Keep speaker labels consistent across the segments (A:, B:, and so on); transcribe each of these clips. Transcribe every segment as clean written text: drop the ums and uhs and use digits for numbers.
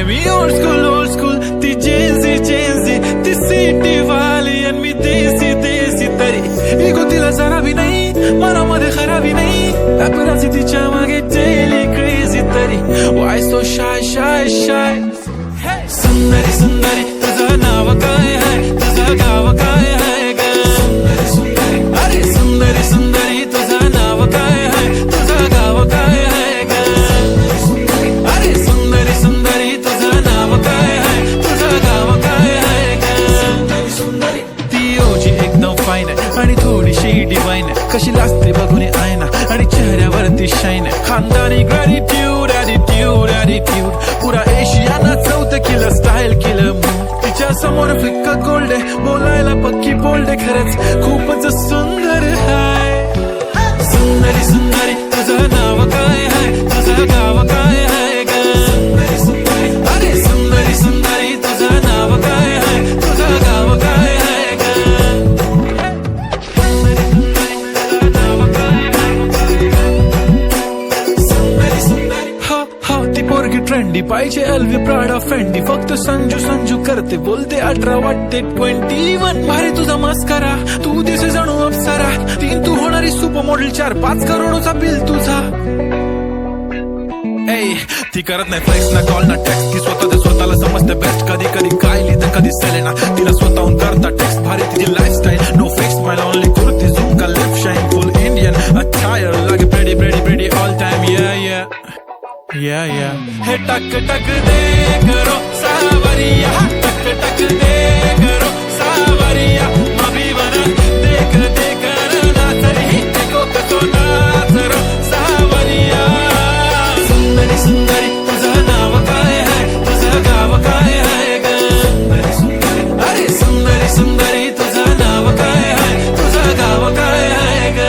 A: मी old school ती चेंजी ती city वाली आणि मी देसी तरी इगो तिला जरा भी नाही मनामध्ये खराबी नाही अपराधी तिच्या मागे डेली क्रेझी तरी why so shy सुंदरी तुझं नाव काय आहे तुझं गाव काय आहे ग अरे सुंदरी तुझं नाव काय आहे तुझं गाव काय आहे ग अरे सुंदरी तुझं नाव काय आहे तुझं गाव काय आहे ग ती ओजी एकदम फाईन आहे आणि थोडीशी डिवाइन आहे कशी लाजते बघून आयना आणि चेहऱ्यावरती शाईन आहे खानदानी ग्रॅटिट्यूड ॲटिट्यूड पुरा एशियाना चौथं केलं स्टाईल केलं तिच्या समोर फिक्का गोल्ड आहे बोलायला पक्की बोल्ड आहे खरंच खूपच सुंदर आहे सुंदरी तुझं नाव काय आहे तुझं गाव काय आहे ग अरे सुंदरी तुझं नाव काय आहे तुझं गाव काय आहे ग हो ती पोरगी ट्रेंडी पाहिजे एलवी प्राडा फेंडी फक्त संजू करते बोलते 18 वाटते 21 भारी तुझा मस्करा तू दिसे जणू अप्सरा 3 तू होणारी सुपर मॉडेल 4-5 करोडचा बिल तुझा ती करत नाही फ्लेक्स ना कॉल ना टेक्स्ट ती स्वतःला समजते बेस्ट कधी कायली तर कधी सेलेना तिला स्वतःहून करता टेक्स्ट भारी तिची lifestyle no fix smile only kurti झूम का lip shine full Indian attire लागे प्रेटी ऑल टाइम yeah हे टक दे करो सावरिया टक दे करो सावरिया मभी बना देख ना तरी देखो कसो नाचरो सावरिया सुंदरी तुझं नाव काय आहे तुझं गाव काय आहे ग अरे सुंदरी तुझं नाव काय आहे तुझं गाव काय आहे ग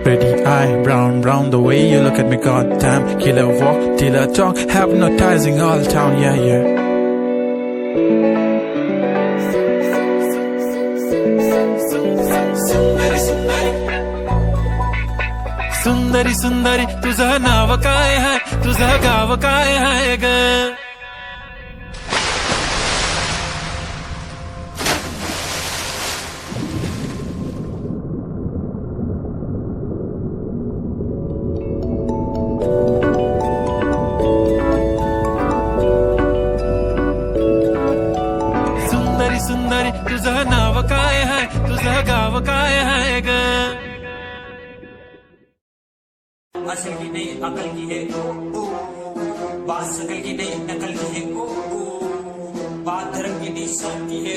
A: Pretty eye, brown, the way you look at me, goddamn. Killer walk, killer talk, hypnotizing all town, yeah. सुंदरी तुझं नाव काय आहे तुझं गाव काय आहे ग सुंदरी तुझं नाव काय आहे तुझं गाव काय आहे ग
B: असल की नहीं अकल की है बात सकल की नहीं नकल की है बात धर्म की नहीं शौक की है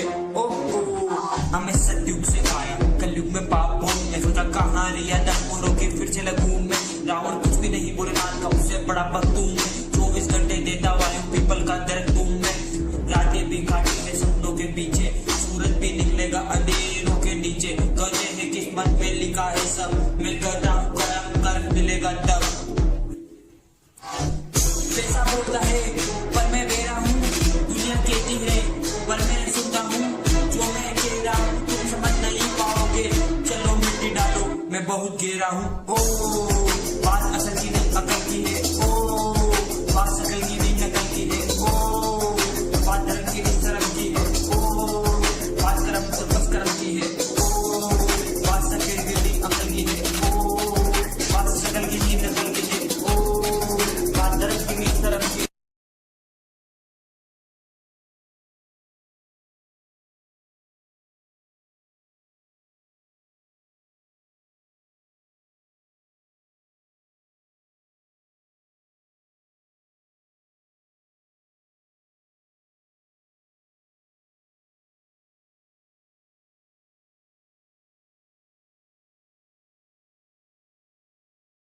B: हमें सतयुग से आया कलयुग में पाप पुण्य सोचा कहानियां नमूरों के फिर से लगूं मैं रावण कुछ भी नहीं बोले नान का उससे बड़ा भक्त हूं मैं 24 घंटे देता वायु पीपल का दर्द हूं मैं रातें भी काटी में सपनों के पीछे सूरज भी निकलेगा अंधेरों के नीचे गजे है किस्मत में लिखा है सब मिलकर राम करम कर मिलेगा तब पैसा बोलता है पर मैं बेरा हूँ दुनिया कहती है पर मैं सुनता हूँ जो मैं कह रहा हूँ तुम समझ नहीं पाओगे चलो मिट्टी डालो मैं बहुत गहरा हूँ